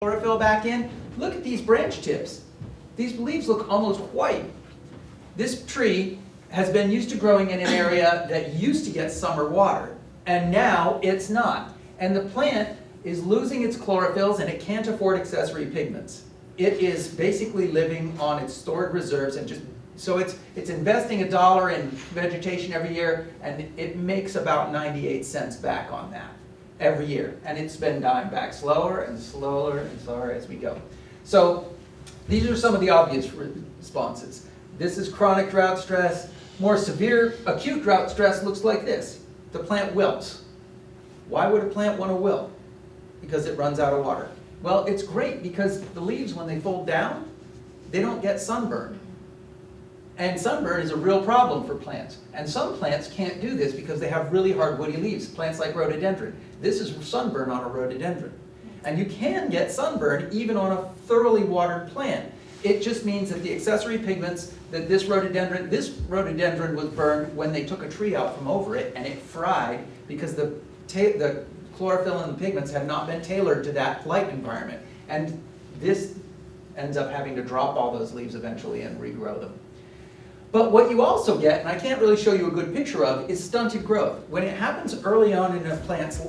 chlorophyll back in. Look at these branch tips. These leaves look almost white. This tree has been used to growing in an area that used to get summer water, and now it's not. And the plant is losing its chlorophylls and it can't afford accessory pigments. It is basically living on its stored reserves, and so it's investing $1 in vegetation every year, and it makes about 98 cents back on that every year. And it's been dying back slower and slower and slower as we go. So these are some of the obvious responses. This is chronic drought stress. More severe acute drought stress looks like this. The plant wilts. Why would a plant want to wilt? Because it runs out of water. Well, it's great because the leaves, when they fold down, they don't get sunburned. And sunburn is a real problem for plants. And some plants can't do this because they have really hard woody leaves, plants like rhododendron. This is sunburn on a rhododendron. And you can get sunburn even on a thoroughly watered plant. It just means that the accessory pigments that this rhododendron was burned when they took a tree out from over it, and it fried because the chlorophyll and the pigments have not been tailored to that light environment. And this ends up having to drop all those leaves eventually and regrow them. But what you also get, and I can't really show you a good picture of, is stunted growth. When it happens early on in a plant's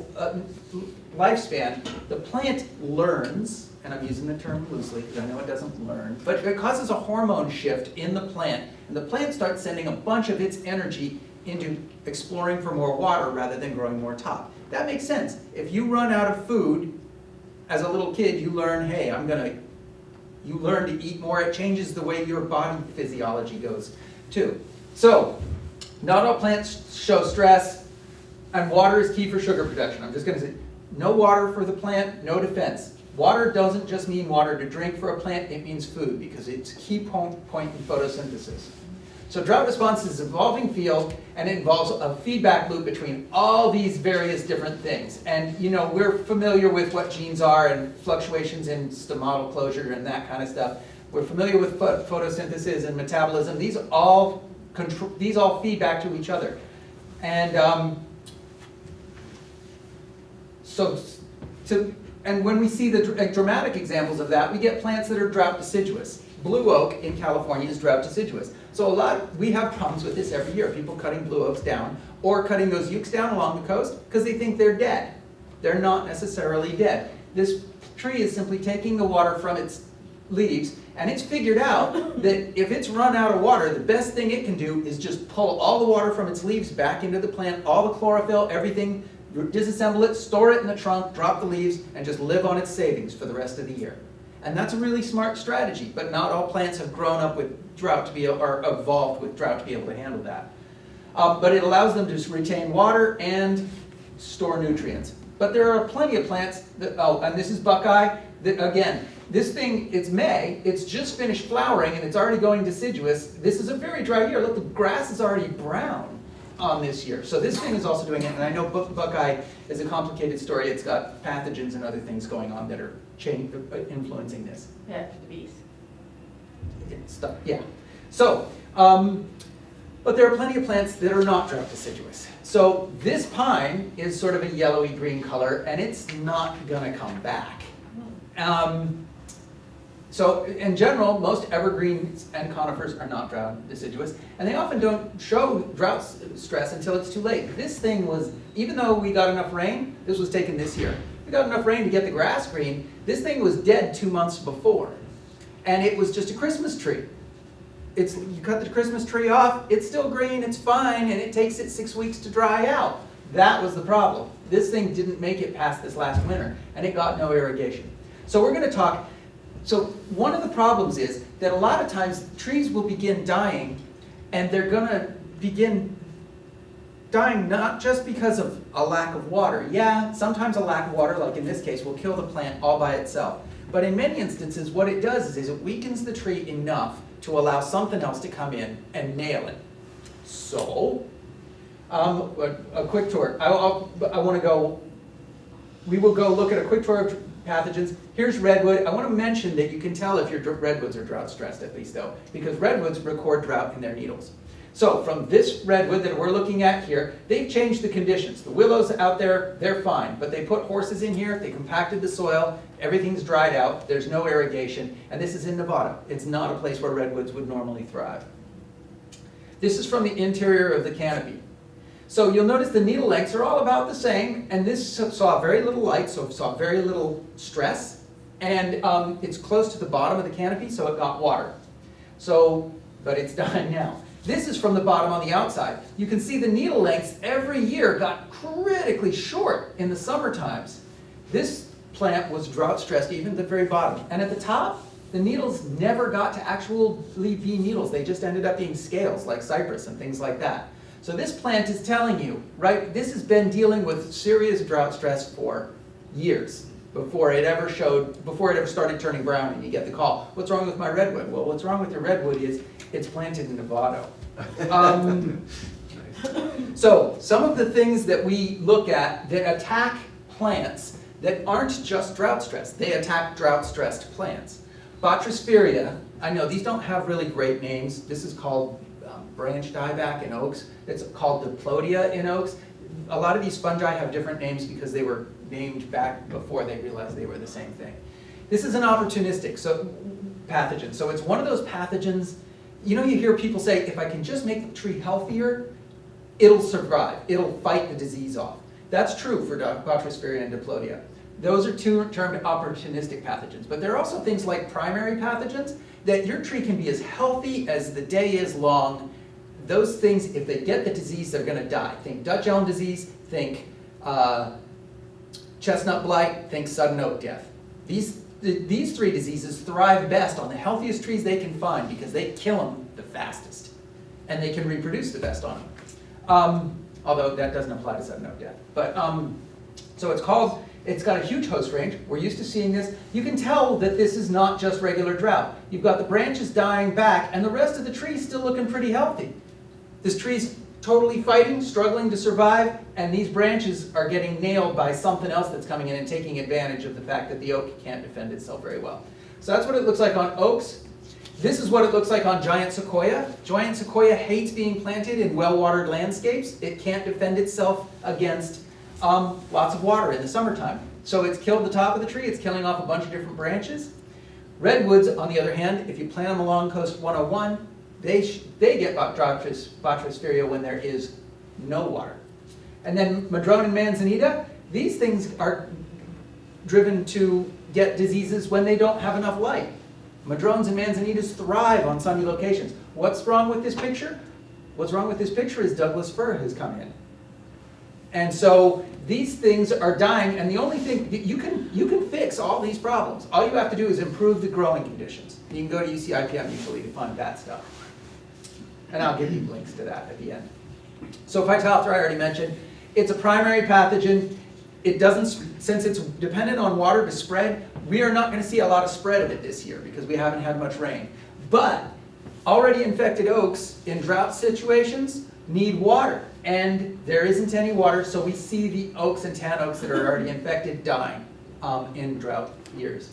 lifespan, the plant learns, and I'm using the term loosely because I know it doesn't learn, but it causes a hormone shift in the plant, and the plant starts sending a bunch of its energy into exploring for more water rather than growing more top. That makes sense. If you run out of food, as a little kid, you learn, hey, you learn to eat more. It changes the way your body physiology goes too. So, not all plants show stress, and water is key for sugar production. I'm just going to say, no water for the plant, no defense. Water doesn't just mean water to drink for a plant, it means food, because it's a key point in photosynthesis. So drought response is an evolving field, and it involves a feedback loop between all these various different things. And we're familiar with what genes are and fluctuations in stomatal closure and that kind of stuff. We're familiar with photosynthesis and metabolism. These all feed back to each other. And and when we see the dramatic examples of that, we get plants that are drought deciduous. Blue oak in California is drought deciduous. So we have problems with this every year. People cutting blue oaks down or cutting those ukes down along the coast because they think they're dead. They're not necessarily dead. This tree is simply taking the water from its leaves, and it's figured out that if it's run out of water, the best thing it can do is just pull all the water from its leaves back into the plant, all the chlorophyll, everything, disassemble it, store it in the trunk, drop the leaves, and just live on its savings for the rest of the year. And that's a really smart strategy, but not all plants have grown up with drought to be able, or evolved with drought to be able to handle that. But it allows them to retain water and store nutrients. But there are plenty of plants that, and this is buckeye, that again, this thing, it's May, it's just finished flowering and it's already going deciduous. This is a very dry year. Look, the grass is already brown on this year. So this thing is also doing it, and I know buckeye is a complicated story. It's got pathogens and other things going on that are influencing this. Yeah, for the bees. Stuff, yeah. So, but there are plenty of plants that are not drought deciduous. So this pine is sort of a yellowy green color, and it's not gonna come back. So in general, most evergreens and conifers are not drought deciduous, and they often don't show drought stress until it's too late. This thing was, even though we got enough rain, this was taken this year. We got enough rain to get the grass green. This thing was dead 2 months before, and it was just a Christmas tree. You cut the Christmas tree off, it's still green, it's fine, and it takes it 6 weeks to dry out. That was the problem. This thing didn't make it past this last winter, and it got no irrigation. So we're going to talk. So one of the problems is that a lot of times trees will begin dying, and they're going to begin dying not just because of a lack of water. Yeah, sometimes a lack of water, like in this case, will kill the plant all by itself. But in many instances, what it does is it weakens the tree enough to allow something else to come in and nail it. So, a quick tour. We will go look at a quick tour of pathogens. Here's redwood. I want to mention that you can tell if your redwoods are drought stressed, at least though, because redwoods record drought in their needles. So from this redwood that we're looking at here, they've changed the conditions. The willows out there, they're fine, but they put horses in here, they compacted the soil, everything's dried out, there's no irrigation, and this is in Nevada. It's not a place where redwoods would normally thrive. This is from the interior of the canopy. So you'll notice the needle lengths are all about the same, and this saw very little light, so it saw very little stress, and it's close to the bottom of the canopy, so it got water. So, but it's dying now. This is from the bottom on the outside. You can see the needle lengths every year got critically short in the summer times. This plant was drought stressed even at the very bottom. And at the top, the needles never got to actually be needles. They just ended up being scales like cypress and things like that. So this plant is telling you, right, this has been dealing with serious drought stress for years before it ever started turning brown and you get the call, what's wrong with my redwood? Well, what's wrong with your redwood is it's planted in Nevada. So some of the things that we look at that attack plants that aren't just drought stressed, they attack drought stressed plants. Botrisphaeria, I know these don't have really great names. This is called branch dieback in oaks. It's called diplodia in oaks. A lot of these fungi have different names because they were named back before they realized they were the same thing. This is an opportunistic pathogen. So it's one of those pathogens, you know, you hear people say, if I can just make the tree healthier, it'll survive. It'll fight the disease off. That's true for Botrisphaeria and diplodia. Those are termed opportunistic pathogens. But there are also things like primary pathogens that your tree can be as healthy as the day is long. Those things, if they get the disease, they're going to die. Think Dutch elm disease, think chestnut blight, think sudden oak death. These three diseases thrive best on the healthiest trees they can find because they kill them the fastest. And they can reproduce the best on them. Although that doesn't apply to sudden oak death. But, so it's got a huge host range. We're used to seeing this. You can tell that this is not just regular drought. You've got the branches dying back and the rest of the tree is still looking pretty healthy. This tree's totally fighting, struggling to survive, and these branches are getting nailed by something else that's coming in and taking advantage of the fact that the oak can't defend itself very well. So that's what it looks like on oaks. This is what it looks like on giant sequoia. Giant sequoia hates being planted in well-watered landscapes. It can't defend itself against lots of water in the summertime. So it's killed the top of the tree. It's killing off a bunch of different branches. Redwoods, on the other hand, if you plant them along Coast 101, they get Botrisphaeria when there is no water. And then Madrone and Manzanita, these things are driven to get diseases when they don't have enough light. Madrones and Manzanitas thrive on sunny locations. What's wrong with this picture? What's wrong with this picture is Douglas fir has come in. And so these things are dying, and the only thing, you can fix all these problems. All you have to do is improve the growing conditions. You can go to UCIPM usually to find that stuff. And I'll give you links to that at the end. So Phytophthora, I already mentioned, it's a primary pathogen. It doesn't, since it's dependent on water to spread, we are not going to see a lot of spread of it this year because we haven't had much rain. But already infected oaks in drought situations need water, and there isn't any water, so we see the oaks and tan oaks that are already infected dying in drought years.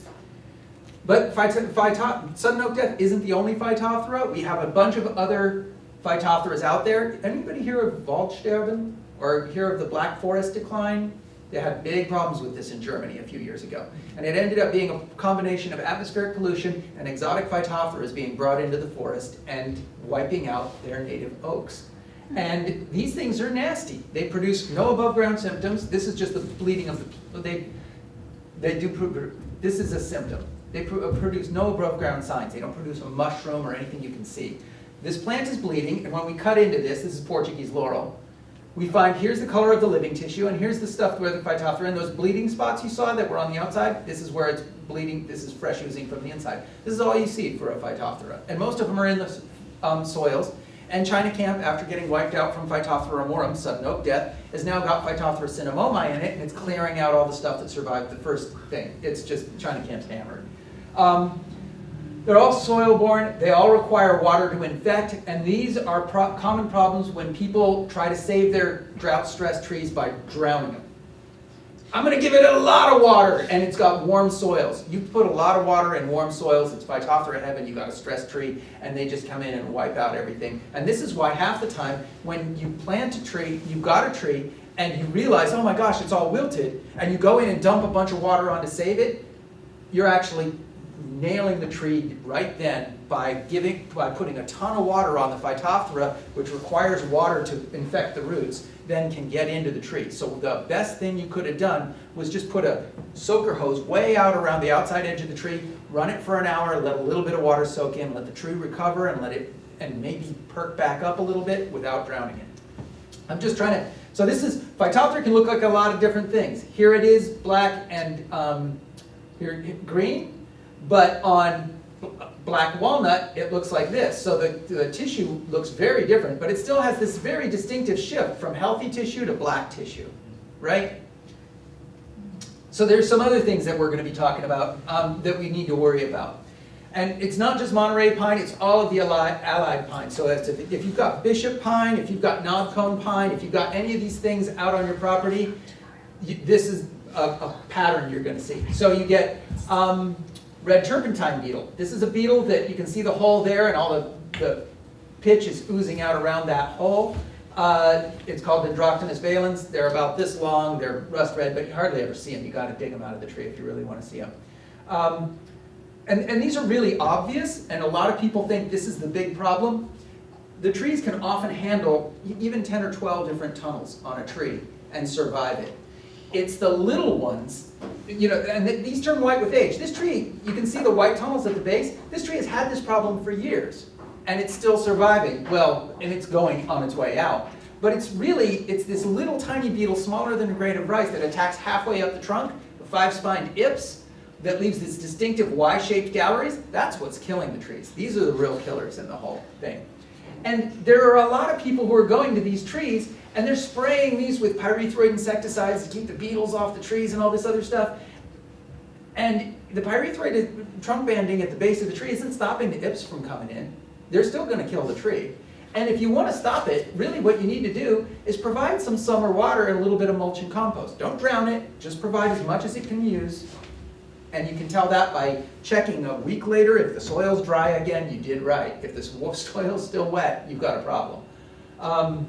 But sudden oak death isn't the only Phytophthora. We have a bunch of other Phytophtheras out there. Anybody hear of Waldsterben or hear of the Black Forest decline? They had big problems with this in Germany a few years ago. And it ended up being a combination of atmospheric pollution and exotic Phytophtheras being brought into the forest and wiping out their native oaks. And these things are nasty. They produce no above ground symptoms. This is just the bleeding of the, this is a symptom. They produce no above ground signs. They don't produce a mushroom or anything you can see. This plant is bleeding, and when we cut into this is Portuguese laurel. We find here's the color of the living tissue, and here's the stuff where the Phytophthora, and those bleeding spots you saw that were on the outside, this is where it's bleeding, this is fresh oozing from the inside. This is all you see for a Phytophthora. And most of them are in the soils. And China Camp, after getting wiped out from Phytophthora amorum, sudden oak death, has now got Phytophthora cinnamomi in it, and it's clearing out all the stuff that survived the first thing. It's just China Camp's hammered. They're all soil-borne, they all require water to infect, and these are common problems when people try to save their drought-stressed trees by drowning them. I'm going to give it a lot of water, and it's got warm soils. You put a lot of water in warm soils, it's Phytophthora heaven, you got a stressed tree, and they just come in and wipe out everything. And this is why half the time when you plant a tree, you've got a tree, and you realize, oh my gosh, it's all wilted, and you go in and dump a bunch of water on to save it, you're actually nailing the tree right then by putting a ton of water on the Phytophthora, which requires water to infect the roots, then can get into the tree. So the best thing you could have done was just put a soaker hose way out around the outside edge of the tree, run it for an hour, let a little bit of water soak in, let the tree recover, and maybe perk back up a little bit without drowning it. I'm just trying to, so this is, Phytophthora can look like a lot of different things. Here it is, black and here green. But on black walnut, it looks like this. So the tissue looks very different, but it still has this very distinctive shift from healthy tissue to black tissue, right? So there's some other things that we're going to be talking about that we need to worry about. And it's not just Monterey pine, it's all of the allied pine. So if you've got bishop pine, if you've got knobcone pine, if you've got any of these things out on your property, this is a pattern you're going to see. So you get red turpentine beetle. This is a beetle that you can see the hole there, and all the pitch is oozing out around that hole. It's called Dendroctonus valens. They're about this long. They're rust red, but you hardly ever see them. You got to dig them out of the tree if you really want to see them. And these are really obvious, and a lot of people think this is the big problem. The trees can often handle even 10 or 12 different tunnels on a tree and survive it. It's the little ones, you know, and these turn white with age. This tree, you can see the white tunnels at the base. This tree has had this problem for years, and it's still surviving. Well, and it's going on its way out. But it's this little tiny beetle, smaller than a grain of rice, that attacks halfway up the trunk, the five-spined ips, that leaves these distinctive Y-shaped galleries. That's what's killing the trees. These are the real killers in the whole thing. And there are a lot of people who are going to these trees and they're spraying these with pyrethroid insecticides to keep the beetles off the trees and all this other stuff. And the pyrethroid trunk banding at the base of the tree isn't stopping the ips from coming in. They're still going to kill the tree. And if you want to stop it, really what you need to do is provide some summer water and a little bit of mulch and compost. Don't drown it, just provide as much as it can use. And you can tell that by checking a week later. If the soil's dry again, you did right. If the soil's still wet, you've got a problem.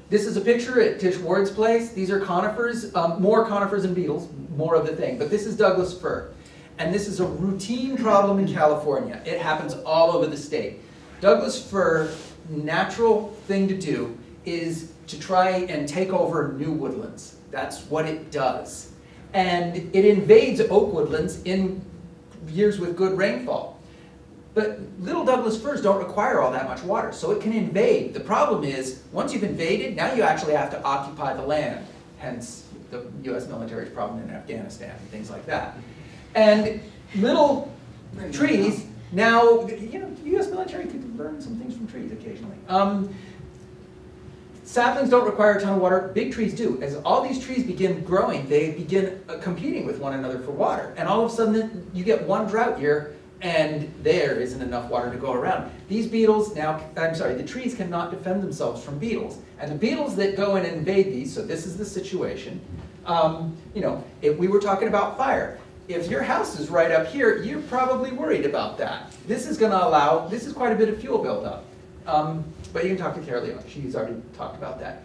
This is a picture at Tish Ward's place. These are conifers, more conifers and beetles, more of the thing. But this is Douglas fir. And this is a routine problem in California. It happens all over the state. Douglas fir, natural thing to do is to try and take over new woodlands. That's what it does. And it invades oak woodlands in years with good rainfall. But little Douglas firs don't require all that much water, so it can invade. The problem is, once you've invaded, now you actually have to occupy the land, hence the US military's problem in Afghanistan and things like that. And little trees, now, you know, the US military could learn some things from trees occasionally. Saplings don't require a ton of water, big trees do. As all these trees begin growing, they begin competing with one another for water. And all of a sudden, you get one drought year, and there isn't enough water to go around. These beetles now, the trees cannot defend themselves from beetles. And the beetles that go and invade these, so this is the situation, you know, if we were talking about fire, if your house is right up here, you're probably worried about that. This is quite a bit of fuel buildup. But you can talk to Carol Leon, she's already talked about that.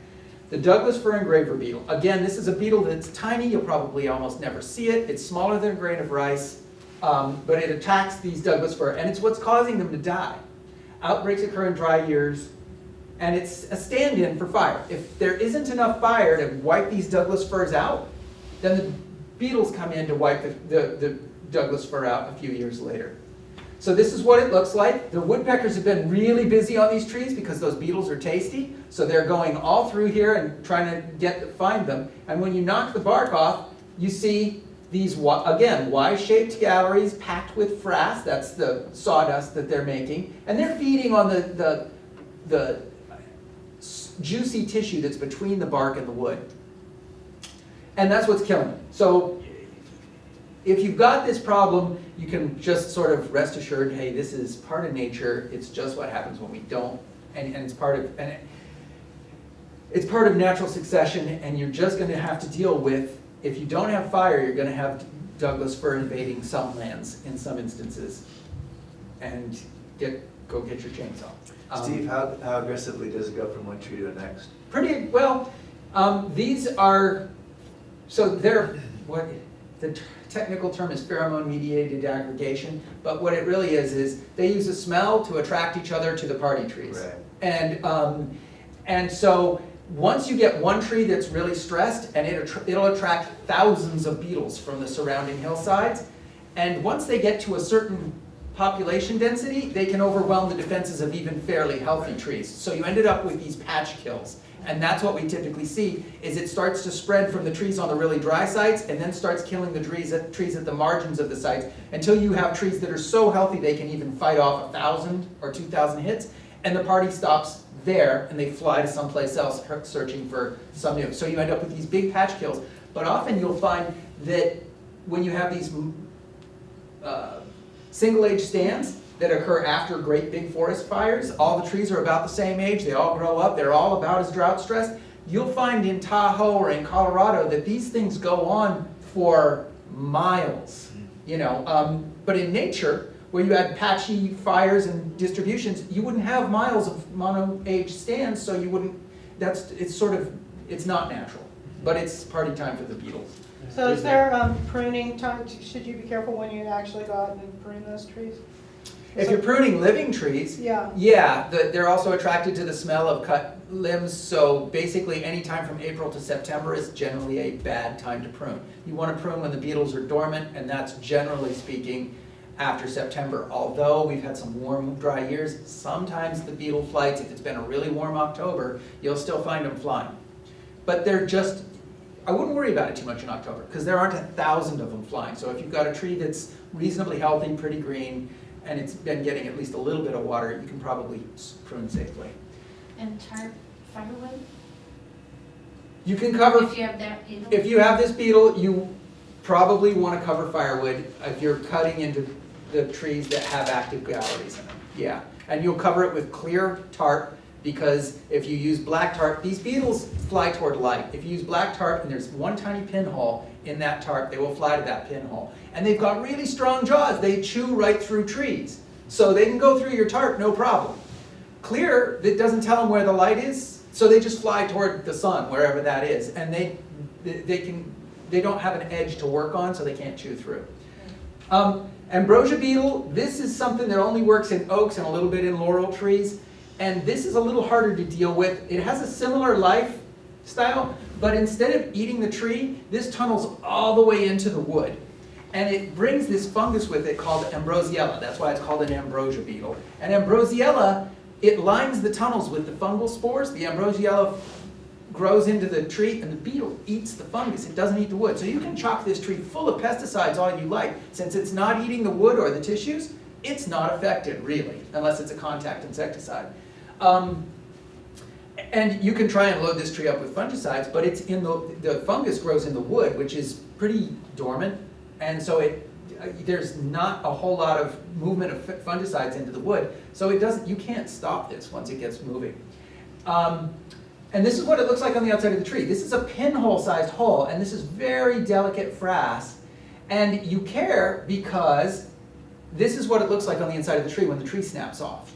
The Douglas fir engraver beetle. Again, this is a beetle that's tiny, you'll probably almost never see it. It's smaller than a grain of rice, but it attacks these Douglas fir, and it's what's causing them to die. Outbreaks occur in dry years, and it's a stand-in for fire. If there isn't enough fire to wipe these Douglas firs out, then the beetles come in to wipe the Douglas fir out a few years later. So this is what it looks like. The woodpeckers have been really busy on these trees because those beetles are tasty. So they're going all through here and trying to find them. And when you knock the bark off, you see these, again, Y-shaped galleries packed with frass. That's the sawdust that they're making. And they're feeding on the juicy tissue that's between the bark and the wood. And that's what's killing them. So if you've got this problem, you can just sort of rest assured, hey, this is part of nature. It's just what happens when we don't, and it's part of natural succession, and you're just going to have to deal with if you don't have fire, you're gonna have Douglas fir invading some lands in some instances. And go get your chainsaw. Steve, how aggressively does it go from one tree to the next? Pretty well. These are, so they're, what the technical term is pheromone-mediated aggregation, but what it really is they use a smell to attract each other to the party trees. Right. And so once you get one tree that's really stressed, and it'll attract thousands of beetles from the surrounding hillsides, and once they get to a certain population density, they can overwhelm the defenses of even fairly healthy trees. So you ended up with these patch kills. And that's what we typically see, is it starts to spread from the trees on the really dry sites and then starts killing the trees at the margins of the sites until you have trees that are so healthy they can even fight off 1,000 or 2,000 hits, and the party stops there and they fly to someplace else searching for some new. So you end up with these big patch kills. But often you'll find that when you have these single age stands that occur after great big forest fires, all the trees are about the same age, they all grow up, they're all about as drought stressed. You'll find in Tahoe or in Colorado that these things go on for miles, you know. But in nature, where you had patchy fires and distributions, you wouldn't have miles of mono-age stands, so you wouldn't, it's not natural. But it's party time for the beetles. So is there pruning time? Should you be careful when you actually go out and prune those trees? If you're pruning living trees, yeah, they're also attracted to the smell of cut limbs, so basically any time from April to September is generally a bad time to prune. You want to prune when the beetles are dormant, and that's generally speaking after September. Although we've had some warm, dry years, sometimes the beetle flights, if it's been a really warm October, you'll still find them flying. But they're just, I wouldn't worry about it too much in October, because there aren't 1,000 of them flying. So if you've got a tree that's reasonably healthy, pretty green, and it's been getting at least a little bit of water, you can probably prune safely. And tarp firewood? You can cover, If you have that beetle? if you have this beetle, you probably want to cover firewood if you're cutting into the trees that have active galleries in them. Yeah, and you'll cover it with clear tarp, because if you use black tarp, these beetles fly toward light. If you use black tarp and there's one tiny pinhole in that tarp, they will fly to that pinhole. And they've got really strong jaws. They chew right through trees. So they can go through your tarp, no problem. Clear, that doesn't tell them where the light is, so they just fly toward the sun, wherever that is. And they don't have an edge to work on, so they can't chew through. Ambrosia beetle, this is something that only works in oaks and a little bit in laurel trees. And this is a little harder to deal with. It has a similar lifestyle, but instead of eating the tree, this tunnels all the way into the wood. And it brings this fungus with it called ambrosiella. That's why it's called an ambrosia beetle. And ambrosiella, it lines the tunnels with the fungal spores. The ambrosiella grows into the tree, and the beetle eats the fungus. It doesn't eat the wood. So you can chock this tree full of pesticides all you like. Since it's not eating the wood or the tissues, it's not affected, really, unless it's a contact insecticide. And you can try and load this tree up with fungicides, but it's in the fungus grows in the wood, which is pretty dormant, and so there's not a whole lot of movement of fungicides into the wood, so you can't stop this once it gets moving. And this is what it looks like on the outside of the tree. This is a pinhole-sized hole, and this is very delicate frass, and you care because this is what it looks like on the inside of the tree when the tree snaps off.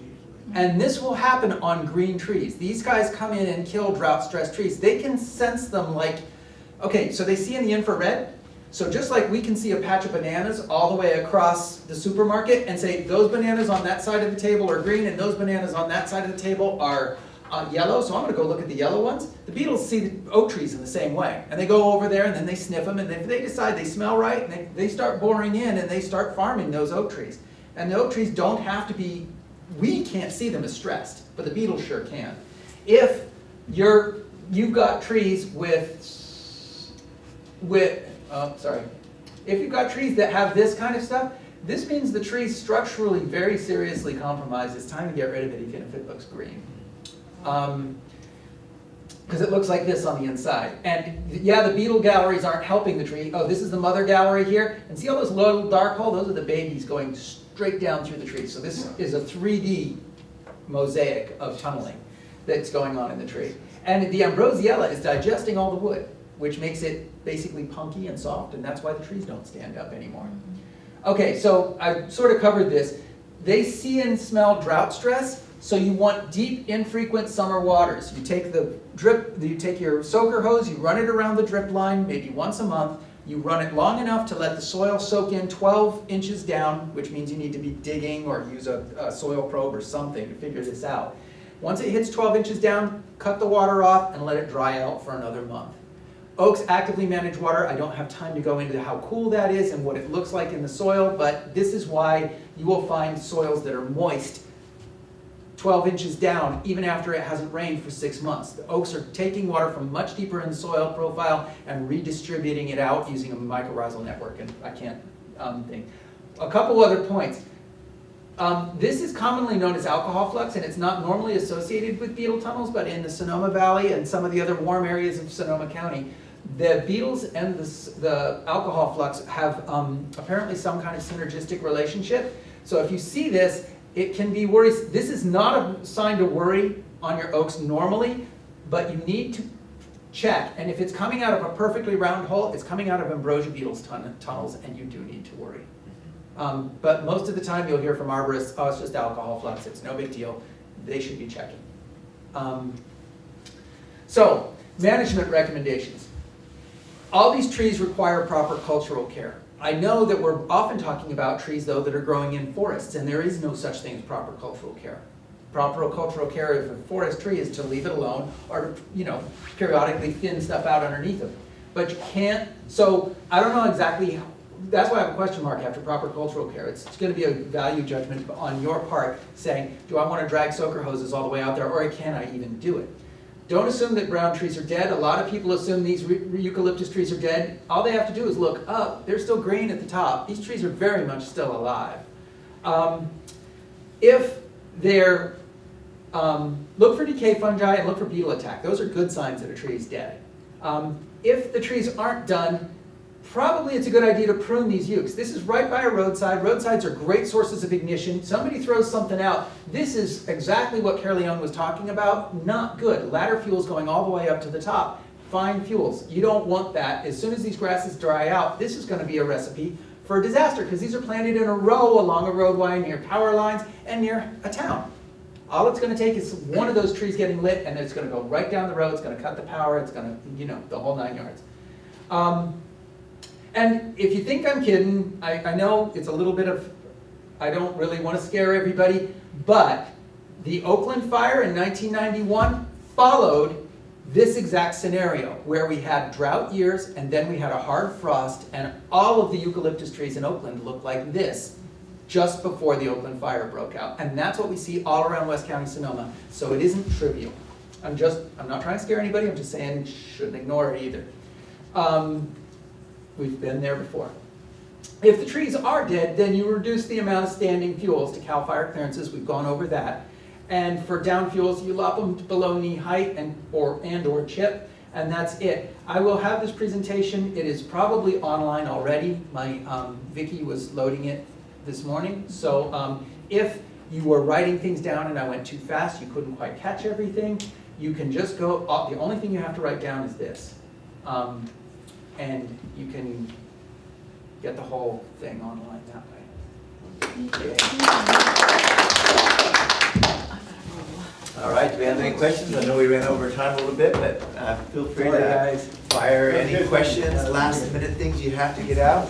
And this will happen on green trees. These guys come in and kill drought-stressed trees. They can sense them like, okay, so they see in the infrared. So just like we can see a patch of bananas all the way across the supermarket and say, those bananas on that side of the table are green and those bananas on that side of the table are yellow, so I'm going to go look at the yellow ones. The beetles see the oak trees in the same way. And they go over there and then they sniff them, and if they decide they smell right, and they start boring in and they start farming those oak trees. And the oak trees don't have to be, we can't see them as stressed, but the beetles sure can. If you've got trees if you've got trees that have this kind of stuff, this means the tree's structurally very seriously compromised. It's time to get rid of it even if it looks green. Because it looks like this on the inside. And yeah, the beetle galleries aren't helping the tree. Oh, this is the mother gallery here. And see all those little dark holes? Those are the babies going straight down through the tree. So this is a 3D mosaic of tunneling that's going on in the tree. And the ambrosiella is digesting all the wood. which makes it basically punky and soft, and that's why the trees don't stand up anymore. Okay, so I sort of covered this. They see and smell drought stress, so you want deep, infrequent summer waters. You take you take your soaker hose, you run it around the drip line maybe once a month. You run it long enough to let the soil soak in 12 inches down, which means you need to be digging or use a soil probe or something to figure this out. Once it hits 12 inches down, cut the water off and let it dry out for another month. Oaks actively manage water. I don't have time to go into how cool that is and what it looks like in the soil, but this is why you will find soils that are moist 12 inches down even after it hasn't rained for 6 months. The oaks are taking water from much deeper in the soil profile and redistributing it out using a mycorrhizal network, and I can't think. A couple other points. This is commonly known as alcohol flux, and it's not normally associated with beetle tunnels, but in the Sonoma Valley and some of the other warm areas of Sonoma County, the beetles and the alcohol flux have apparently some kind of synergistic relationship. So if you see this, it can be worrisome. This is not a sign to worry on your oaks normally, but you need to check. And if it's coming out of a perfectly round hole, it's coming out of ambrosia beetles tunnels, and you do need to worry. But most of the time you'll hear from arborists, oh, it's just alcohol flux, it's no big deal. They should be checking. So, management recommendations. All these trees require proper cultural care. I know that we're often talking about trees, though, that are growing in forests, and there is no such thing as proper cultural care. Proper cultural care of a forest tree is to leave it alone or, periodically thin stuff out underneath them. But you can't, so I don't know exactly, that's why I have a question mark after proper cultural care. It's going to be a value judgment on your part saying, do I want to drag soaker hoses all the way out there, or can I even do it? Don't assume that brown trees are dead. A lot of people assume these eucalyptus trees are dead. All they have to do is look up. They're still green at the top. These trees are very much still alive. If they're, look for decay fungi and look for beetle attack. Those are good signs that a tree is dead. If the trees aren't done, probably it's a good idea to prune these ukes. This is right by a roadside. Roadsides are great sources of ignition. Somebody throws something out. This is exactly what Carleone was talking about. Not good. Ladder fuels going all the way up to the top. Fine fuels. You don't want that. As soon as these grasses dry out, this is going to be a recipe for a disaster because these are planted in a row along a roadway near power lines and near a town. All it's going to take is one of those trees getting lit, and it's going to go right down the road. It's going to cut the power. It's going to, the whole 9 yards. And if you think I'm kidding, I know it's a little bit of, I don't really want to scare everybody, but the Oakland fire in 1991 followed this exact scenario where we had drought years and then we had a hard frost and all of the eucalyptus trees in Oakland looked like this just before the Oakland fire broke out. And that's what we see all around West County, Sonoma. So it isn't trivial. I'm not trying to scare anybody, I'm just saying you shouldn't ignore it either. We've been there before. If the trees are dead, then you reduce the amount of standing fuels to CAL FIRE clearances. We've gone over that. And for down fuels, you lop them below knee height and or chip, and that's it. I will have this presentation. It is probably online already. My Vicky was loading it this morning. So if you were writing things down and I went too fast, you couldn't quite catch everything, you can just go, the only thing you have to write down is this. And you can get the whole thing online that way. All right, do we have any questions? I know we ran over time a little bit, but feel free to fire any questions, last minute things you have to get out.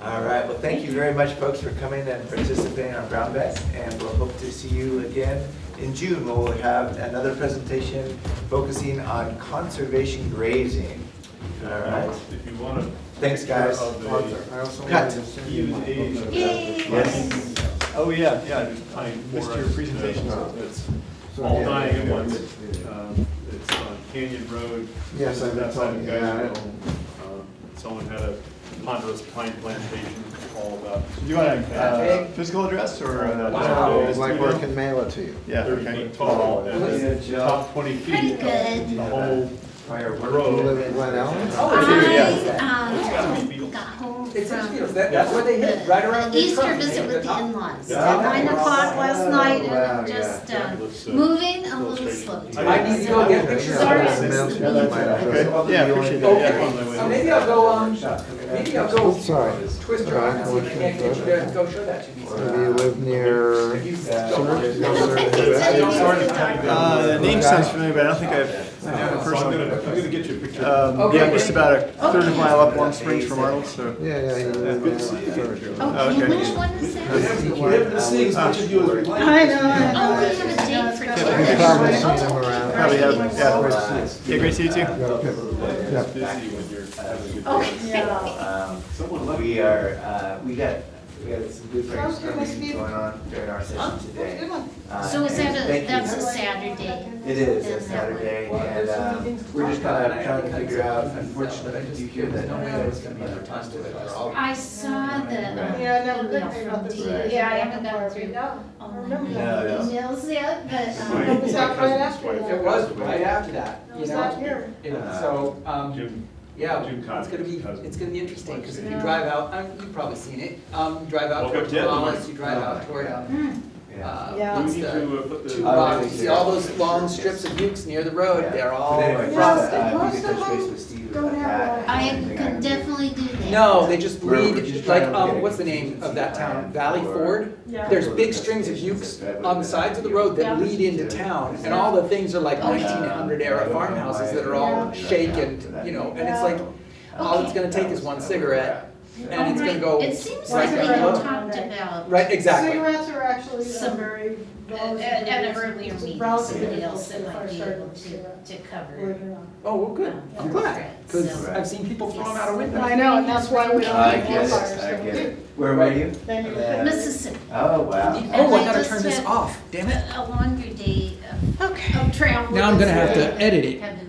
All right, well, thank you very much, folks, for coming and participating on Brown Bets, and we'll hope to see you again in June. We'll have another presentation focusing on conservation grazing. All right. If you want to. Thanks, guys. I also Cut. wanted to send Even you age. the- Yes. Oh, yeah, I missed your presentation. It's all dying at once. It's on Canyon Road. Yes, I've been That's out talking, of yeah. Guyville. Someone had a ponderous pine plantation all about. Do you want a physical address or? Wow. It's like we can mail it to you. Yeah, 30 okay. feet tall, and the top 20 Pretty feet, good. the whole Fire Do you road. live in Glen Ellen? Oh, it is. It's gotta be I beetles. got home It's from interesting, that's where they hit, right around the the Easter trunk. visit with the top. in-laws Yeah. at 9 o'clock last night, Wow, and yeah. just Looks, moving a little slow. I need to go get pictures of Sorry. this. Okay. Yeah, appreciate that. Okay, so maybe I'll go, maybe I'll go Sorry. twist around and see if I can't get you there and go show that to me. Do you live near? The name sounds familiar, but I don't think I've met him So I'm personally. gonna get you a picture. Okay. Yeah, I'm just about a third of a mile up Long Springs from Arnold, so. Yeah, he lives Good to see there. you. Oh, Okay. which one is that? We haven't seen as much of you as we'd like. I know, I Oh, know. we have a date for You've tomorrow. probably seen him around. Probably have, yeah. Yeah, great to see you too. Yeah. It's busy when you're having a good Okay. day. Yeah. Someone left. We are, we got some good Sounds good, Miss brainstorming Steve. going on during our session today. Good one. So is that And thank you. that's a Saturday? It is, And it's that Saturday, one. and we're just kind of trying to figure out, unfortunately, But you hear that no nobody way knows it's gonna be about advertised to it. it. They're all- I saw the Yeah, I never did email think from about this. Dee. Yeah, I haven't gone through all my remember that. emails yet, but It was out right after that. It was right after that, It you was know? that year. So, Jim, yeah, Jim it's Cosby's gonna be, cousin. it's gonna be interesting, because if you Yeah. drive out, you've probably seen it, you drive out Walk toward up Denton. Wallace, you drive out toward, Yeah. Yeah. what's we need the, to put the. two Oh, rocks, yeah. you see all those long strips of ukes near the road, Yeah. they're all But anyway, frosted. if you Most could of touch base them with Steve don't about have that, one. I anything can definitely do that. No, they just We're lead, just like, trying to get a what's the name of that town, contingency Valley plan Ford? Yeah. There's big strings of ukes on the sides of the road that lead into town, and all the things are like 1900 era farmhouses that are all shaken, you know, and it's like, all it's gonna take is one cigarette, and it's gonna go It seems right like we down had the road. talked about Right, exactly. Cigarettes are actually Some- very. at an earlier meeting, Relatively somebody else that difficult might be if I able started with cigarettes. to cover. Believe it or not. Oh, well, good, I'm glad, because So- I've seen people throw them out a window. I know, and that's why we don't I have get bonfires. it, I so we get do. it. Where were you? Then you Yeah. Mississippi, Oh, wow. Oh, And I I gotta just turn this had- off, damn it. a longer day of travel. Now I'm gonna have to this day. edit it. Had to